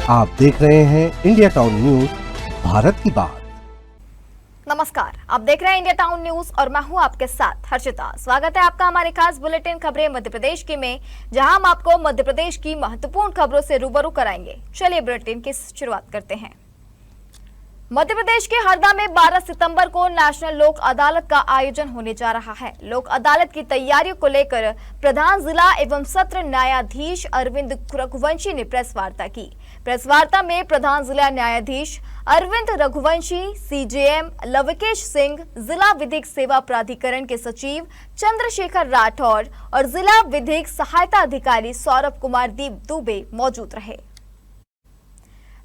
आप देख रहे हैं इंडिया टाउन न्यूज, भारत की बात। नमस्कार, आप देख रहे हैं इंडिया टाउन न्यूज और मैं हूं आपके साथ हर्षिता। स्वागत है आपका हमारे खास बुलेटिन खबरें मध्य प्रदेश की में, जहां हम आपको मध्य प्रदेश की महत्वपूर्ण खबरों से रूबरू कराएंगे। चलिए बुलेटिन की शुरुआत करते हैं। मध्य प्रदेश के हरदा में 12 सितंबर को नेशनल लोक अदालत का आयोजन होने जा रहा है। लोक अदालत की तैयारियों को लेकर प्रधान जिला एवं सत्र न्यायाधीश अरविंद रघुवंशी ने प्रेस वार्ता की। प्रेस वार्ता में प्रधान जिला न्यायाधीश अरविंद रघुवंशी, सीजेएम लवकेश सिंह, जिला विधिक सेवा प्राधिकरण के सचिव चंद्रशेखर राठौर और जिला विधिक सहायता अधिकारी सौरभ कुमार दुबे मौजूद रहे।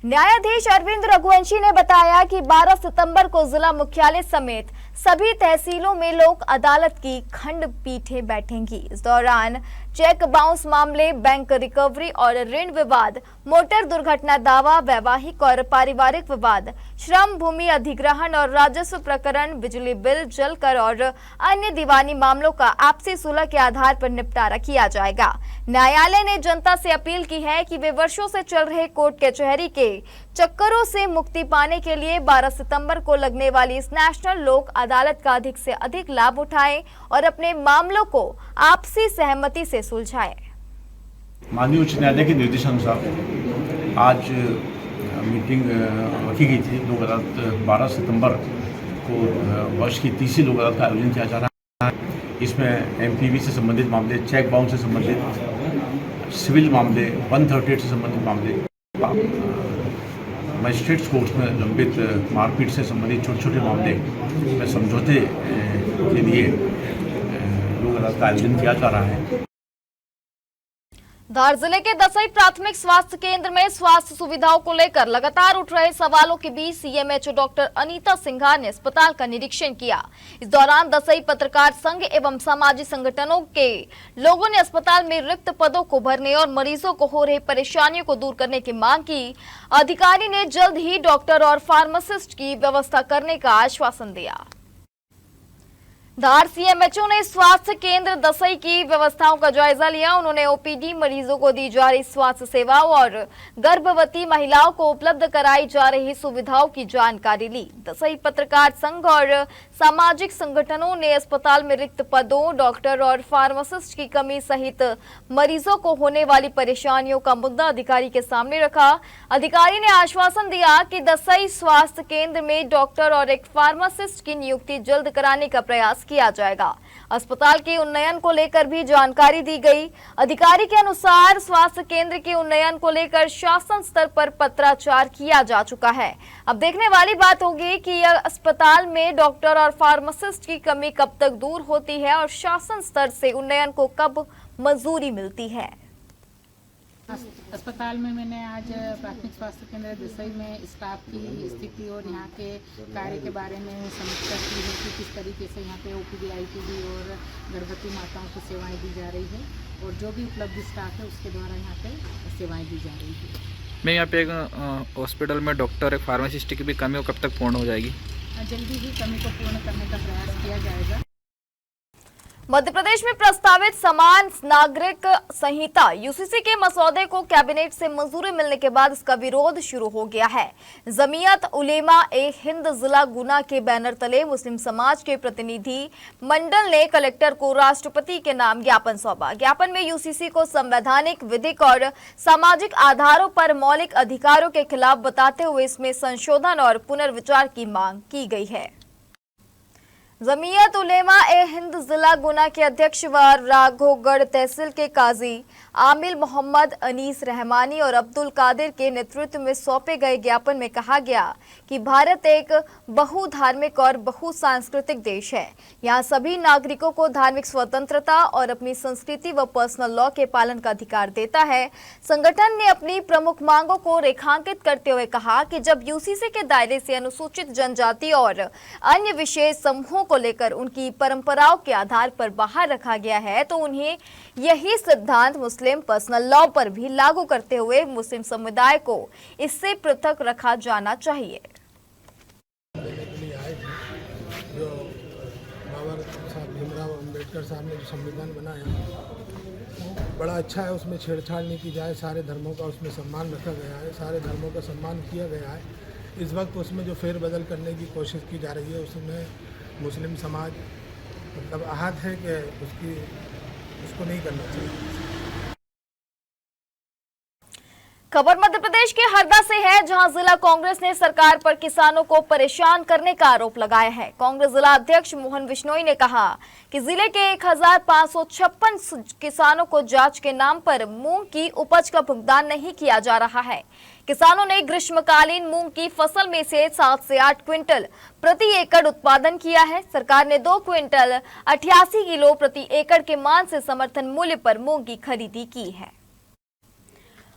न्यायाधीश अरविंद रघुवंशी ने बताया कि 12 सितंबर को जिला मुख्यालय समेत सभी तहसीलों में लोक अदालत की खंडपीठें बैठेंगी। इस दौरान चेक बाउंस मामले, बैंक रिकवरी और ऋण विवाद, मोटर दुर्घटना दावा, वैवाहिक और पारिवारिक विवाद, श्रम भूमि अधिग्रहण और राजस्व प्रकरण, बिजली बिल, जल कर और अन्य दीवानी मामलों का आपसी सुलह के आधार पर निपटारा किया जाएगा। न्यायालय ने जनता से अपील की है कि वे वर्षों से चल रहे कोर्ट कचहरी के चक्करों से मुक्ति पाने के लिए 12 सितंबर को लगने वाली इस नेशनल लोक अदालत का अधिक से अधिक लाभ उठाएं और अपने मामलों को आपसी सहमति से सुलझाएं। माननीय उच्च न्यायालय के निर्देशानुसार आज मीटिंग रखी गई थी। लोक अदालत 12 सितंबर को वर्ष की तीसरी लोक अदालत का आयोजन किया जा रहा है। इसमें एमपीवी से संबंधित मामले, चेक बाउंस से संबंधित सिविल मामले, 138 से संबंधित मामले, मजिस्ट्रेट्स कोर्ट्स में लंबित मारपीट से संबंधित छोटे छोटे मामले में समझौते के लिए लोक अदालत का आयोजन किया जा रहा है। धार जिले के दसई प्राथमिक स्वास्थ्य केंद्र में स्वास्थ्य सुविधाओं को लेकर लगातार उठ रहे सवालों के बीच सीएमएचओ डॉक्टर अनीता सिंघार ने अस्पताल का निरीक्षण किया। इस दौरान दसई पत्रकार संघ एवं सामाजिक संगठनों के लोगों ने अस्पताल में रिक्त पदों को भरने और मरीजों को हो रही परेशानियों को दूर करने की मांग की। अधिकारी ने जल्द ही डॉक्टर और फार्मासिस्ट की व्यवस्था करने का आश्वासन दिया। धार सीएमएचओ ने स्वास्थ्य केंद्र दसई की व्यवस्थाओं का जायजा लिया। उन्होंने ओपीडी, मरीजों को दी जा रही स्वास्थ्य सेवाओं और गर्भवती महिलाओं को उपलब्ध कराई जा रही सुविधाओं की जानकारी ली। दसई पत्रकार संघ और सामाजिक संगठनों ने अस्पताल में रिक्त पदों, डॉक्टर और फार्मासिस्ट की कमी सहित मरीजों को होने वाली परेशानियों का मुद्दा अधिकारी के सामने रखा। अधिकारी ने आश्वासन दिया कि दसई स्वास्थ्य केंद्र में डॉक्टर और एक फार्मासिस्ट की नियुक्ति जल्द कराने का प्रयास किया जाएगा। अस्पताल के उन्नयन को लेकर भी जानकारी दी गई। अधिकारी के अनुसार स्वास्थ्य केंद्र के उन्नयन को लेकर शासन स्तर पर पत्राचार किया जा चुका है। अब देखने वाली बात होगी कि यह अस्पताल में डॉक्टर और फार्मासिस्ट की कमी कब तक दूर होती है और शासन स्तर से उन्नयन को कब मंजूरी मिलती है। अस्पताल में मैंने आज प्राथमिक स्वास्थ्य केंद्र दसई में स्टाफ की स्थिति और यहाँ के कार्य के बारे में समीक्षा की है कि किस तरीके से यहाँ पे ओपीडी, आईपीडी और गर्भवती माताओं को सेवाएं दी जा रही है और जो भी उपलब्ध स्टाफ है उसके द्वारा यहाँ पे सेवाएं दी जा रही है। मैं यहाँ पे एक हॉस्पिटल में डॉक्टर, एक फार्मासिस्ट की भी कमी कब तक पूर्ण हो जाएगी? जल्दी ही कमी को पूर्ण करने का प्रयास किया जाएगा। मध्य प्रदेश में प्रस्तावित समान नागरिक संहिता यूसीसी के मसौदे को कैबिनेट से मंजूरी मिलने के बाद इसका विरोध शुरू हो गया है। जमीयत उलेमा ए हिंद जिला गुना के बैनर तले मुस्लिम समाज के प्रतिनिधि मंडल ने कलेक्टर को राष्ट्रपति के नाम ज्ञापन सौंपा। ज्ञापन में यूसीसी को संवैधानिक, विधिक और सामाजिक आधारों पर मौलिक अधिकारों के खिलाफ बताते हुए इसमें संशोधन और पुनर्विचार की मांग की गई है। जमीयत उलेमा ए हिंद जिला गुना के अध्यक्ष व राघोगढ़ तहसील के काजी आमिल मोहम्मद अनीस रहमानी और अब्दुल कादिर के नेतृत्व में सौंपे गए ज्ञापन में कहा गया कि भारत एक बहुधार्मिक और बहुसांस्कृतिक देश है। यहाँ सभी नागरिकों को धार्मिक स्वतंत्रता और अपनी संस्कृति व पर्सनल लॉ के पालन का अधिकार देता है। संगठन ने अपनी प्रमुख मांगों को रेखांकित करते हुए कहा कि जब यूसीसी के दायरे से अनुसूचित जनजाति और अन्य विशेष समूहों को लेकर उनकी परंपराओं के आधार पर बाहर रखा गया है तो उन्हें यही सिद्धांत मुस्लिम पर्सनल लॉ पर भी लागू करते हुए मुस्लिम समुदाय को इससे पृथक रखा जाना चाहिए। जो बाबा साहब भीमराव अम्बेडकर साहब ने जो संविधान बनाया बड़ा अच्छा है। उसमें छेड़छाड़ नहीं की जाए, सारे धर्मों का उसमें सम्मान रखा गया है, सारे धर्मों का सम्मान किया गया है। इस वक्त उसमें जो फेरबदल करने की कोशिश की जा रही है उसमें मुस्लिम समाज मतलब आहत है कि उसको नहीं करना चाहिए। खबर मध्य प्रदेश के हरदा से है, जहां जिला कांग्रेस ने सरकार पर किसानों को परेशान करने का आरोप लगाया है। कांग्रेस जिला अध्यक्ष मोहन बिश्नोई ने कहा कि जिले के 1556 किसानों को जांच के नाम पर मूंग की उपज का भुगतान नहीं किया जा रहा है। किसानों ने ग्रीष्मकालीन मूंग की फसल में से 7 से 8 क्विंटल प्रति एकड़ उत्पादन किया है। सरकार ने 2 क्विंटल 88 किलो प्रति एकड़ के मान से समर्थन मूल्य पर मूंग की खरीदी की है।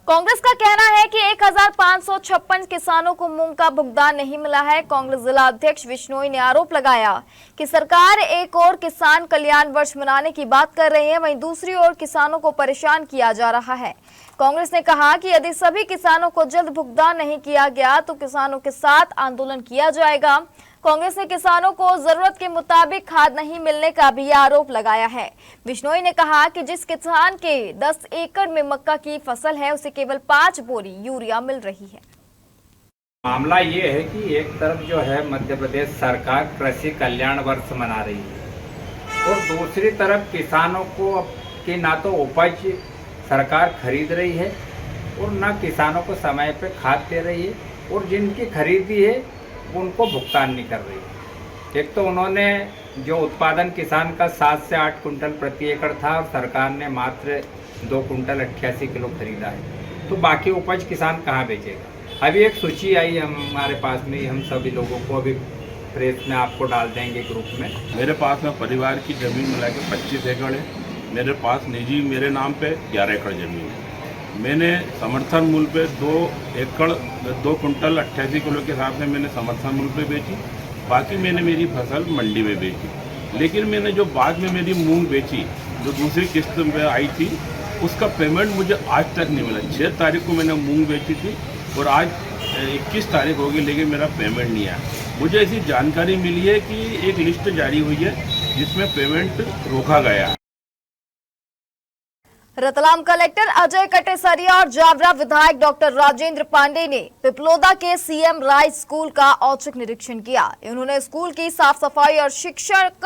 कांग्रेस का कहना है कि 1556 किसानों को मूंग का भुगतान नहीं मिला है। कांग्रेस जिला अध्यक्ष बिश्नोई ने आरोप लगाया कि सरकार एक ओर किसान कल्याण वर्ष मनाने की बात कर रही है, वहीं दूसरी ओर किसानों को परेशान किया जा रहा है। कांग्रेस ने कहा कि यदि सभी किसानों को जल्द भुगतान नहीं किया गया तो किसानों के साथ आंदोलन किया जाएगा। कांग्रेस ने किसानों को जरूरत के मुताबिक खाद नहीं मिलने का भी आरोप लगाया है। बिश्नोई ने कहा कि जिस किसान के 10 एकड़ में मक्का की फसल है उसे केवल 5 बोरी यूरिया मिल रही है। मामला ये है कि एक तरफ जो है मध्य प्रदेश सरकार कृषि कल्याण वर्ष मना रही है और दूसरी तरफ किसानों को की ना तो उपज सरकार खरीद रही है और ना किसानों को समय पे खाद दे रही है और जिनकी खरीदी है उनको भुगतान नहीं कर रही है। एक तो उन्होंने जो उत्पादन किसान का 7 से 8 कुंटल प्रति एकड़ था और सरकार ने मात्र 2 कुंटल 88 किलो खरीदा है, तो बाकी उपज किसान कहाँ बेचेगा। अभी एक सूची आई हमारे पास में, हम सभी लोगों को अभी प्रेस में आपको डाल देंगे ग्रुप में। मेरे पास में परिवार की ज़मीन मिला के 25 एकड़ है। मेरे पास निजी मेरे नाम पे 11 एकड़ ज़मीन है। मैंने समर्थन मूल्य पे 2 कुंटल 88 किलो के हिसाब से मैंने समर्थन मूल्य पे बेची, बाकी मैंने मेरी फसल मंडी में बेची। लेकिन मैंने जो बाद में मेरी मूंग बेची, जो दूसरी किस्त में आई थी, उसका पेमेंट मुझे आज तक नहीं मिला। 6 तारीख को मैंने मूंग बेची थी और आज 21 तारीख होगी, लेकिन मेरा पेमेंट नहीं आया। मुझे ऐसी जानकारी मिली है कि एक लिस्ट जारी हुई है जिसमें पेमेंट रोका गया है। रतलाम कलेक्टर अजय कटेसरिया और जावरा विधायक डॉक्टर राजेंद्र पांडे ने पिपलोदा के सीएम राइज स्कूल का औचक निरीक्षण किया। उन्होंने स्कूल की साफ सफाई और शिक्षक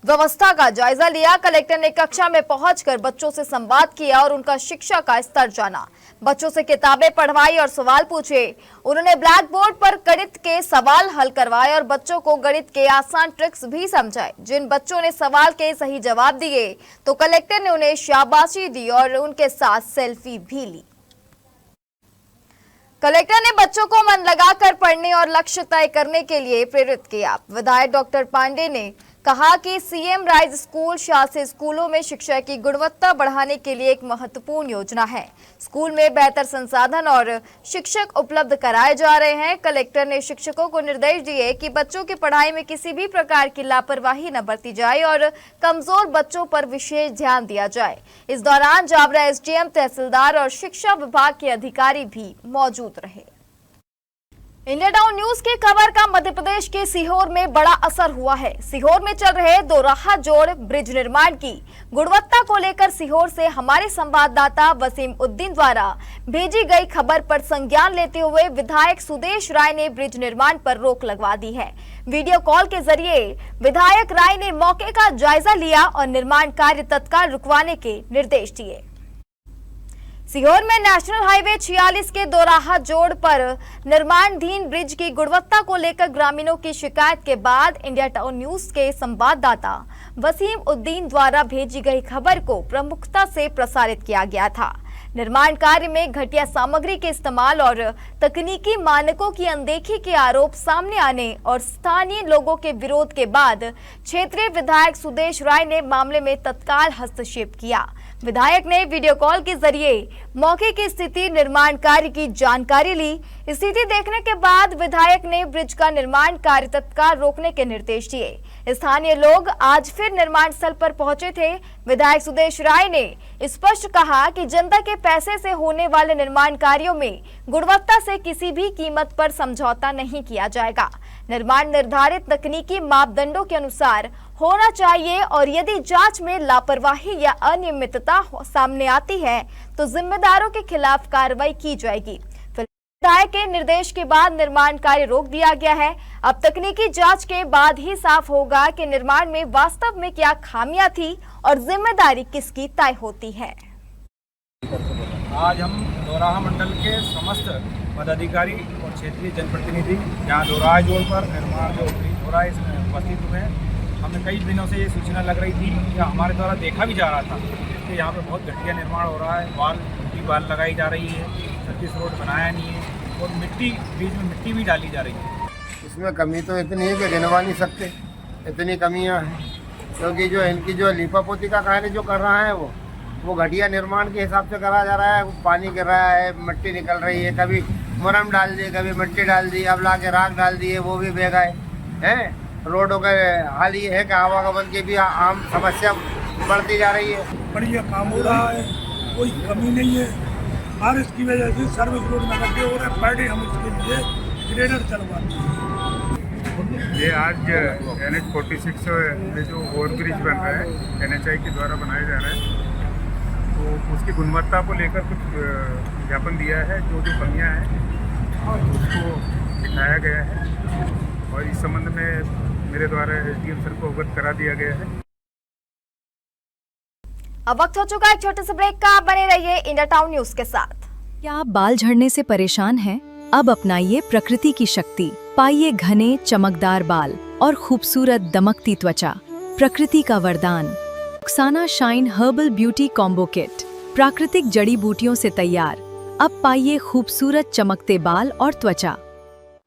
व्यवस्था का जायजा लिया। कलेक्टर ने कक्षा में पहुंचकर बच्चों से संवाद किया और उनका शिक्षा का स्तर जाना। बच्चों से किताबें पढ़वाई और सवाल पूछे। उन्होंने ब्लैक बोर्ड पर गणित के सवाल हल करवाए और बच्चों को गणित के आसान ट्रिक्स भी समझाए। जिन बच्चों ने सवाल के सही जवाब दिए तो कलेक्टर ने उन्हें शाबाशी दी और उनके साथ सेल्फी भी ली। कलेक्टर ने बच्चों को मन लगाकर पढ़ने और लक्ष्य तय करने के लिए प्रेरित किया। विधायक डॉक्टर पांडे ने कहा कि सीएम राइज स्कूल शासित स्कूलों में शिक्षा की गुणवत्ता बढ़ाने के लिए एक महत्वपूर्ण योजना है। स्कूल में बेहतर संसाधन और शिक्षक उपलब्ध कराए जा रहे हैं। कलेक्टर ने शिक्षकों को निर्देश दिए कि बच्चों की पढ़ाई में किसी भी प्रकार की लापरवाही न बरती जाए और कमजोर बच्चों पर विशेष ध्यान दिया जाए। इस दौरान जावरा एसडीएम, तहसीलदार और शिक्षा विभाग के अधिकारी भी मौजूद रहे। इंडिया टाउन न्यूज की खबर का मध्य प्रदेश के सीहोर में बड़ा असर हुआ है। सीहोर में चल रहे 2 राह जोड़ ब्रिज निर्माण की गुणवत्ता को लेकर सीहोर से हमारे संवाददाता वसीम उद्दीन द्वारा भेजी गई खबर पर संज्ञान लेते हुए विधायक सुदेश राय ने ब्रिज निर्माण पर रोक लगवा दी है। वीडियो कॉल के जरिए विधायक राय ने मौके का जायजा लिया और निर्माण कार्य तत्काल रुकवाने के निर्देश दिए। सीहोर में नेशनल हाईवे 46 के 2 राह जोड़ पर निर्माणाधीन ब्रिज की गुणवत्ता को लेकर ग्रामीणों की शिकायत के बाद इंडिया टाउन न्यूज के संवाददाता वसीम उद्दीन द्वारा भेजी गई खबर को प्रमुखता से प्रसारित किया गया था। निर्माण कार्य में घटिया सामग्री के इस्तेमाल और तकनीकी मानकों की अनदेखी के आरोप सामने आने और स्थानीय लोगों के विरोध के बाद क्षेत्रीय विधायक सुदेश राय ने मामले में तत्काल हस्तक्षेप किया। विधायक ने वीडियो कॉल के जरिए मौके की स्थिति, निर्माण कार्य की जानकारी ली। स्थिति देखने के बाद विधायक ने ब्रिज का निर्माण कार्य तत्काल रोकने के निर्देश दिए। स्थानीय लोग आज फिर निर्माण स्थल पर पहुंचे थे। विधायक सुदेश राय ने स्पष्ट कहा कि जनता के पैसे से होने वाले निर्माण कार्यों में गुणवत्ता से किसी भी कीमत पर समझौता नहीं किया जाएगा। निर्माण निर्धारित तकनीकी मापदंडों के अनुसार होना चाहिए और यदि जांच में लापरवाही या अनियमितता सामने आती है तो जिम्मेदारों के खिलाफ कार्रवाई की जाएगी। विधायक के निर्देश के बाद निर्माण कार्य रोक दिया गया है। अब तकनीकी जांच के बाद ही साफ होगा कि निर्माण में वास्तव में क्या खामियां थी और जिम्मेदारी किसकी तय होती है। आज हम दोराहा मंडल के समस्त पदाधिकारी और क्षेत्रीय जनप्रतिनिधि यहाँ दोराहा जोड़ पर निर्माण जो हो रहा है इसमें उपस्थित हुए हैं। हमें कई दिनों से ये सूचना लग रही थी कि हमारे द्वारा देखा भी जा रहा था कि यहाँ पे बहुत घटिया निर्माण हो रहा है। वाल लगाई जा रही है, सर्विस रोड बनाया नहीं है और मिट्टी बीच में मिट्टी भी डाली जा रही है। इसमें कमी तो इतनी है कि गिनवा नहीं सकते, इतनी कमियां हैं। क्योंकि जो इनकी जो लीपापोती का कार्य जो कर रहा है वो घटिया निर्माण के हिसाब से करा जा रहा है। पानी गिर रहा है, मिट्टी निकल रही है, कभी मुरम डाल दी, कभी मिट्टी डाल दी, अब ला के राख डाल दी है, वो भी बह गए हैं। रोडों का हाल ये है कि आवागमन की भी आम समस्या बढ़ती जा रही है। बढ़िया काम हो रहा है, कोई कमी नहीं है। बारिश की वजह से सर्विस रोड में गड्ढे हो रहे हैं, पर डे हम इसके लिए ग्रेडर चलवाते हैं। ये आज NH-46 में जो ओवरब्रिज बन रहा है NHI के द्वारा बनाया जा रहा है, तो उसकी गुणवत्ता को लेकर कुछ ज्ञापन दिया है। जो कमियां हैं उसको दिखाया गया है और इस संबंध में मेरे द्वारा SDM सर को अवगत करा दिया गया है। अब वक्त हो चुका है एक छोटे से ब्रेक का। बने रहिए इंडिया टाउन न्यूज के साथ। क्या आप बाल झड़ने से परेशान हैं? अब अपनाइए प्रकृति की शक्ति, पाइए घने चमकदार बाल और खूबसूरत दमकती त्वचा। प्रकृति का वरदान Rukhsana shine herbal beauty combo kit, प्राकृतिक जड़ी बूटियों से तैयार। अब पाइए खूबसूरत चमकते बाल और त्वचा।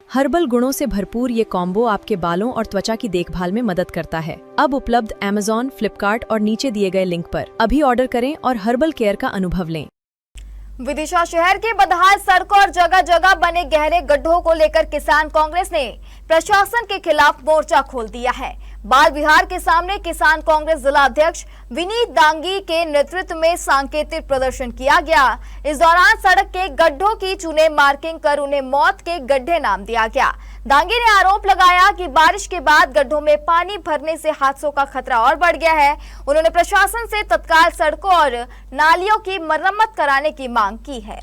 हर्बल गुणों से भरपूर ये कॉम्बो आपके बालों और त्वचा की देखभाल में मदद करता है। अब उपलब्ध Amazon, फ्लिपकार्ट और नीचे दिए गए लिंक पर अभी ऑर्डर करें और हर्बल केयर का अनुभव लें। विदिशा शहर के बदहाल सड़कों और जगह जगह बने गहरे गड्ढों को लेकर किसान कांग्रेस ने प्रशासन के खिलाफ मोर्चा खोल दिया है। बाल विहार के सामने किसान कांग्रेस जिला अध्यक्ष विनीत दांगी के नेतृत्व में सांकेतिक प्रदर्शन किया गया। इस दौरान सड़क के गड्ढों की चुने मार्किंग कर उन्हें मौत के गड्ढे नाम दिया गया। दांगी ने आरोप लगाया कि बारिश के बाद गड्ढों में पानी भरने से हादसों का खतरा और बढ़ गया है। उन्होंने प्रशासन से तत्काल सड़कों और नालियों की मरम्मत कराने की मांग की है।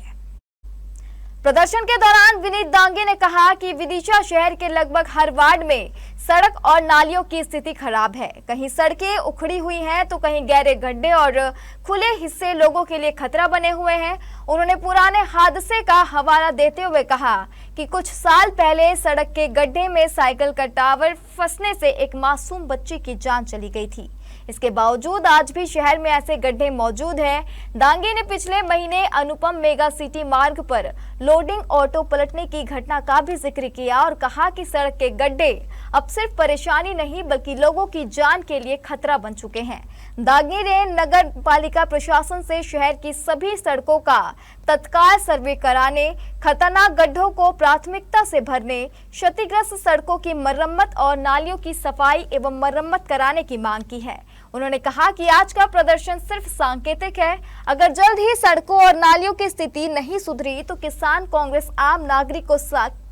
प्रदर्शन के दौरान विनीत दांगी ने कहा कि विदिशा शहर के लगभग हर वार्ड में सड़क और नालियों की स्थिति खराब है। कहीं सड़कें उखड़ी हुई हैं तो कहीं गहरे गड्ढे और खुले हिस्से लोगों के लिए खतरा बने हुए हैं। उन्होंने पुराने हादसे का हवाला देते हुए कहा कि कुछ साल पहले सड़क के गड्ढे में साइकिल का टावर फंसने से एक मासूम बच्ची की जान चली गई थी। इसके बावजूद आज भी शहर में ऐसे गड्ढे मौजूद हैं। दांगी ने पिछले महीने अनुपम मेगा सिटी मार्ग पर लोडिंग ऑटो पलटने की घटना का भी जिक्र किया और कहा कि सड़क के गड्ढे अब सिर्फ परेशानी नहीं बल्कि लोगों की जान के लिए खतरा बन चुके हैं। दांगी ने नगर पालिका प्रशासन से शहर की सभी सड़कों का तत्काल सर्वे कराने, खतरनाक गड्ढों को प्राथमिकता से भरने, क्षतिग्रस्त सड़कों की मरम्मत और नालियों की सफाई एवं मरम्मत कराने की मांग की है। उन्होंने कहा कि आज का प्रदर्शन सिर्फ सांकेतिक है। अगर जल्द ही सड़कों और नालियों की स्थिति नहीं सुधरी तो किसान कांग्रेस आम नागरिकों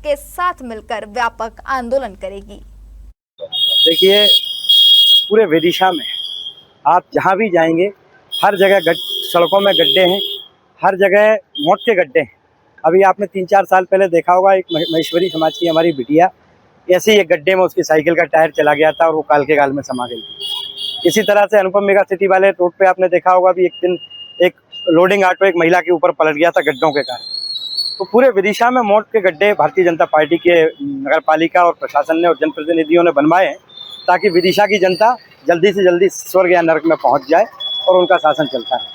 के साथ मिलकर व्यापक आंदोलन करेगी। देखिए, पूरे विदिशा में आप जहां भी जाएंगे हर जगह सड़कों में गड्ढे हैं, हर जगह मौत के गड्ढे हैं। अभी आपने 3-4 साल पहले देखा होगा, एक महेश्वरी समाज की हमारी बिटिया ऐसे ही एक गड्ढे में उसकी साइकिल का टायर चला गया था और वो काल के गाल में समा गई थी। इसी तरह से अनुपम मेगा सिटी वाले रोड पे आपने देखा होगा भी एक दिन एक लोडिंग ऑटो एक महिला के ऊपर पलट गया था गड्ढों के कारण। तो पूरे विदिशा में मौत के गड्ढे भारतीय जनता पार्टी के नगर पालिका और प्रशासन ने और जनप्रतिनिधियों ने बनवाए हैं ताकि विदिशा की जनता जल्दी से जल्दी स्वर्ग या नरक में पहुंच जाए और उनका शासन चलता है।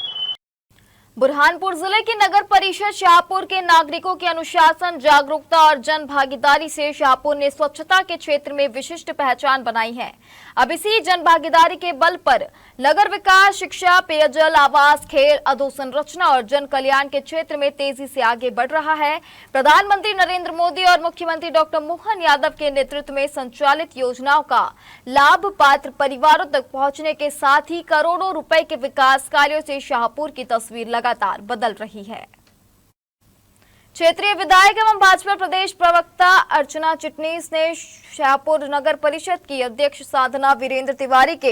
बुरहानपुर जिले की नगर परिषद शाहपुर के नागरिकों की अनुशासन, जागरूकता और जन भागीदारी से शाहपुर ने स्वच्छता के क्षेत्र में विशिष्ट पहचान बनाई है। अब इसी जन भागीदारी के बल पर नगर विकास, शिक्षा, पेयजल, आवास, खेल, अधोसंरचना और जन कल्याण के क्षेत्र में तेजी से आगे बढ़ रहा है। प्रधानमंत्री नरेंद्र मोदी और मुख्यमंत्री डॉक्टर मोहन यादव के नेतृत्व में संचालित योजनाओं का लाभ पात्र परिवारों तक पहुंचने के साथ ही करोड़ों रुपए के विकास कार्यों से शाहपुर की तस्वीर लगातार बदल रही है। क्षेत्रीय विधायक एवं भाजपा प्रदेश प्रवक्ता अर्चना चिटनीस ने शाहपुर नगर परिषद की अध्यक्ष साधना वीरेंद्र तिवारी के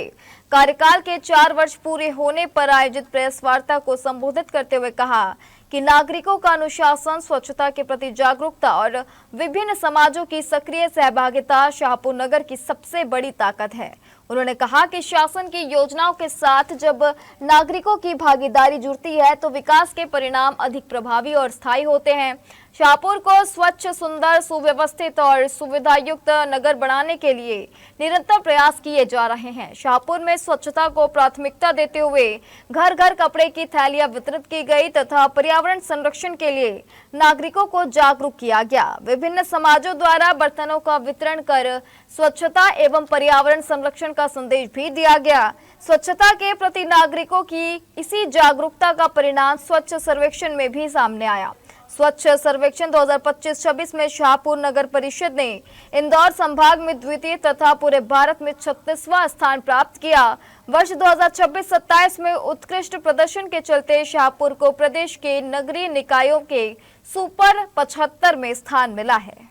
कार्यकाल के 4 वर्ष पूरे होने पर आयोजित प्रेस वार्ता को संबोधित करते हुए कहा कि नागरिकों का अनुशासन, स्वच्छता के प्रति जागरूकता और विभिन्न समाजों की सक्रिय सहभागिता शाहपुर नगर की सबसे बड़ी ताकत है। उन्होंने कहा कि शासन की योजनाओं के साथ जब नागरिकों की भागीदारी जुड़ती है तो विकास के परिणाम अधिक प्रभावी और स्थायी होते हैं। शाहपुर को स्वच्छ, सुंदर, सुव्यवस्थित और सुविधा युक्त नगर बनाने के लिए निरंतर प्रयास किए जा रहे हैं। शाहपुर में स्वच्छता को प्राथमिकता देते हुए घर घर कपड़े की थैलियां वितरित की गई तथा पर्यावरण संरक्षण के लिए नागरिकों को जागरूक किया गया। विभिन्न समाजों द्वारा बर्तनों का वितरण कर स्वच्छता एवं पर्यावरण संरक्षण का संदेश भी दिया गया। स्वच्छता के प्रति नागरिकों की इसी जागरूकता का परिणाम स्वच्छ सर्वेक्षण में भी सामने आया। स्वच्छ सर्वेक्षण 2025-26 में शाहपुर नगर परिषद ने इंदौर संभाग में द्वितीय तथा पूरे भारत में 36वां स्थान प्राप्त किया। वर्ष 2026-27 में उत्कृष्ट प्रदर्शन के चलते शाहपुर को प्रदेश के नगरीय निकायों के सुपर 75 में स्थान मिला है।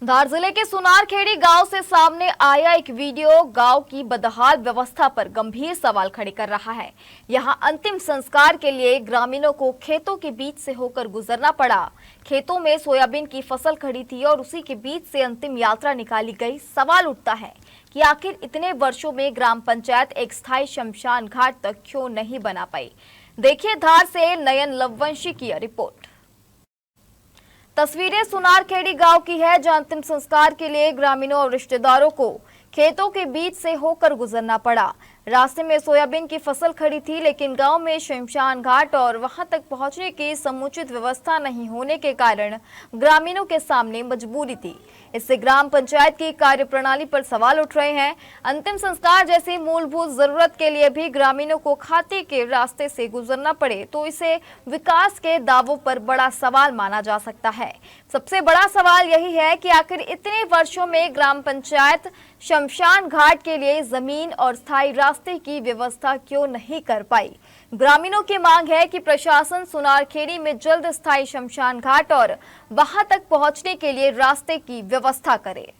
धार जिले के सुनारखेड़ी गांव से सामने आया एक वीडियो गांव की बदहाल व्यवस्था पर गंभीर सवाल खड़े कर रहा है। यहां अंतिम संस्कार के लिए ग्रामीणों को खेतों के बीच से होकर गुजरना पड़ा। खेतों में सोयाबीन की फसल खड़ी थी और उसी के बीच से अंतिम यात्रा निकाली गई। सवाल उठता है कि आखिर इतने वर्षों में ग्राम पंचायत एक स्थायी शमशान घाट तक क्यों नहीं बना पाई। देखिए धार से नयन लववंशी की रिपोर्ट। तस्वीरें सुनारखेड़ी गांव की है, जहां अंतिम संस्कार के लिए ग्रामीणों और रिश्तेदारों को खेतों के बीच से होकर गुजरना पड़ा। रास्ते में सोयाबीन की फसल खड़ी थी, लेकिन गांव में शमशान घाट और वहां तक पहुंचने की समुचित व्यवस्था नहीं होने के कारण ग्रामीणों के सामने मजबूरी थी। इससे ग्राम पंचायत की कार्यप्रणाली पर सवाल उठ रहे हैं। अंतिम संस्कार जैसी मूलभूत जरूरत के लिए भी ग्रामीणों को खाते के रास्ते से गुजरना पड़े तो इसे विकास के दावों पर बड़ा सवाल माना जा सकता है। सबसे बड़ा सवाल यही है कि आखिर इतने वर्षों में ग्राम पंचायत शमशान घाट के लिए जमीन और स्थायी रास्ते की व्यवस्था क्यों नहीं कर पाई। ग्रामीणों की मांग है कि प्रशासन सुनारखेड़ी में जल्द स्थायी शमशान घाट और वहां तक पहुंचने के लिए रास्ते की व्यवस्था करे।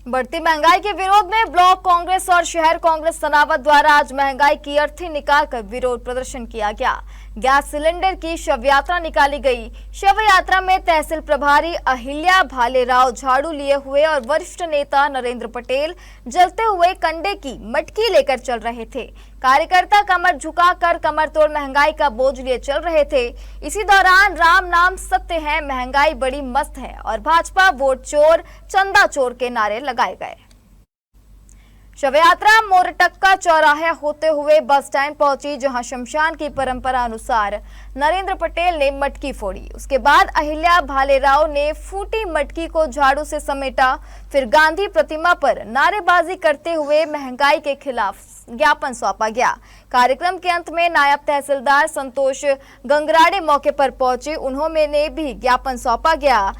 बढ़ती महंगाई के विरोध में ब्लॉक कांग्रेस और शहर कांग्रेस सनावद द्वारा आज महंगाई की अर्थी निकालकर विरोध प्रदर्शन किया गया। गैस सिलेंडर की शव यात्रा निकाली गई। शव यात्रा में तहसील प्रभारी अहिल्या भालेराव झाड़ू लिए हुए और वरिष्ठ नेता नरेंद्र पटेल जलते हुए कंडे की मटकी लेकर चल रहे थे। कार्यकर्ता कमर झुकाकर कमर तोड़ महंगाई का बोझ लिए चल रहे थे। इसी दौरान राम नाम सत्य है, महंगाई बड़ी मस्त है और भाजपा वोट चोर, चंदा चोर के नारे लगाए गए। शव यात्रा मोरटक्का चौराहा होते हुए बस स्टैंड पहुंची, जहां शमशान की परंपरा अनुसार नरेंद्र पटेल ने मटकी फोड़ी। उसके बाद अहिल्या भालेराव ने फूटी मटकी को झाड़ू से समेटा। फिर गांधी प्रतिमा पर नारेबाजी करते हुए महंगाई के खिलाफ ज्ञापन सौंपा गया। कार्यक्रम के अंत में नायब तहसीलदार संतोष गंगराड़े मौके पर पहुंचे, उन्होंने भी ज्ञापन सौंपा गया।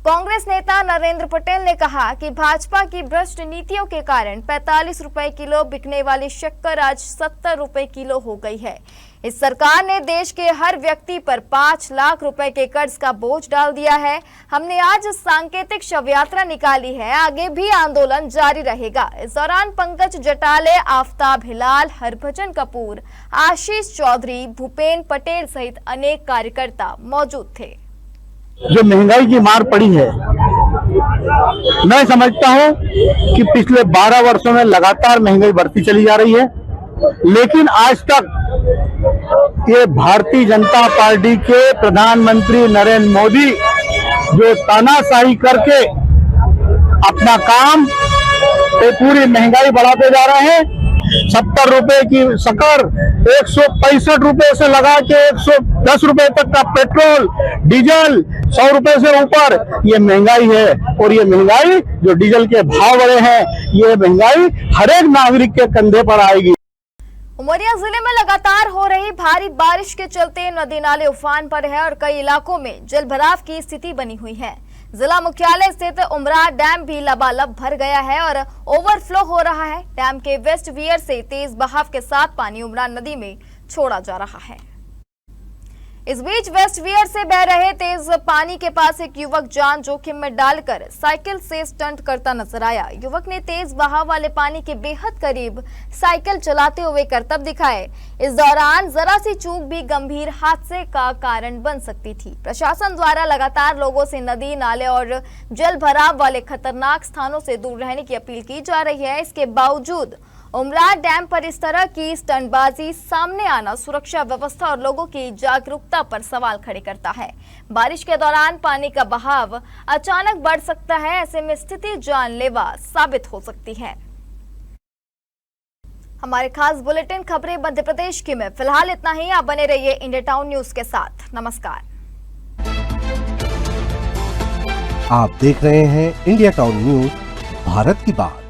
कांग्रेस नेता नरेंद्र पटेल ने कहा कि भाजपा की भ्रष्ट नीतियों के कारण 45 रुपए किलो बिकने वाली शक्कर आज 70 रुपए किलो हो गई है। इस सरकार ने देश के हर व्यक्ति पर 5 लाख रुपए के कर्ज का बोझ डाल दिया है। हमने आज सांकेतिक शव यात्रा निकाली है, आगे भी आंदोलन जारी रहेगा। इस दौरान पंकज जटाले, आफ्ताब हिलाल, हरभजन कपूर, आशीष चौधरी, भूपेन पटेल सहित अनेक कार्यकर्ता मौजूद थे। जो महंगाई की मार पड़ी है, मैं समझता हूं कि पिछले 12 वर्षों में लगातार महंगाई बढ़ती चली जा रही है, लेकिन आज तक ये भारतीय जनता पार्टी के प्रधानमंत्री नरेंद्र मोदी जो तानाशाही करके अपना काम पे पूरी महंगाई बढ़ाते जा रहे हैं। 70 रुपए की शक्कर 165 रुपए से लगा के 110 रुपए तक का पेट्रोल डीजल 100 रुपए से ऊपर ये महंगाई है। और ये महंगाई जो डीजल के भाव बढ़े हैं, ये महंगाई हर एक नागरिक के कंधे पर आएगी। उमरिया जिले में लगातार हो रही भारी बारिश के चलते नदी नाले उफान पर है और कई इलाकों में जलभराव की स्थिति बनी हुई है। जिला मुख्यालय स्थित उमरा डैम भी लबालब भर गया है और ओवरफ्लो हो रहा है। डैम के वेस्ट वियर से तेज बहाव के साथ पानी उमरा नदी में छोड़ा जा रहा है। इस बीच वेस्ट वियर से बह रहे तेज पानी के पास एक युवक जान जोखिम में डालकर साइकिल से स्टंट करता नजर आया। युवक ने तेज बहाव वाले पानी के बेहद करीब साइकिल चलाते हुए करतब दिखाए। इस दौरान जरा सी चूक भी गंभीर हादसे का कारण बन सकती थी। प्रशासन द्वारा लगातार लोगों से नदी नाले और जल भराव वाले खतरनाक स्थानों से दूर रहने की अपील की जा रही है। इसके बावजूद उमरा डैम पर इस तरह की स्टंटबाजी सामने आना सुरक्षा व्यवस्था और लोगों की जागरूकता पर सवाल खड़े करता है। बारिश के दौरान पानी का बहाव अचानक बढ़ सकता है, ऐसे में स्थिति जानलेवा साबित हो सकती है। हमारे खास बुलेटिन खबरें मध्य प्रदेश की में फिलहाल इतना ही। आप बने रहिए इंडिया टाउन न्यूज के साथ। नमस्कार। आप देख रहे हैं इंडिया टाउन न्यूज, भारत की बात।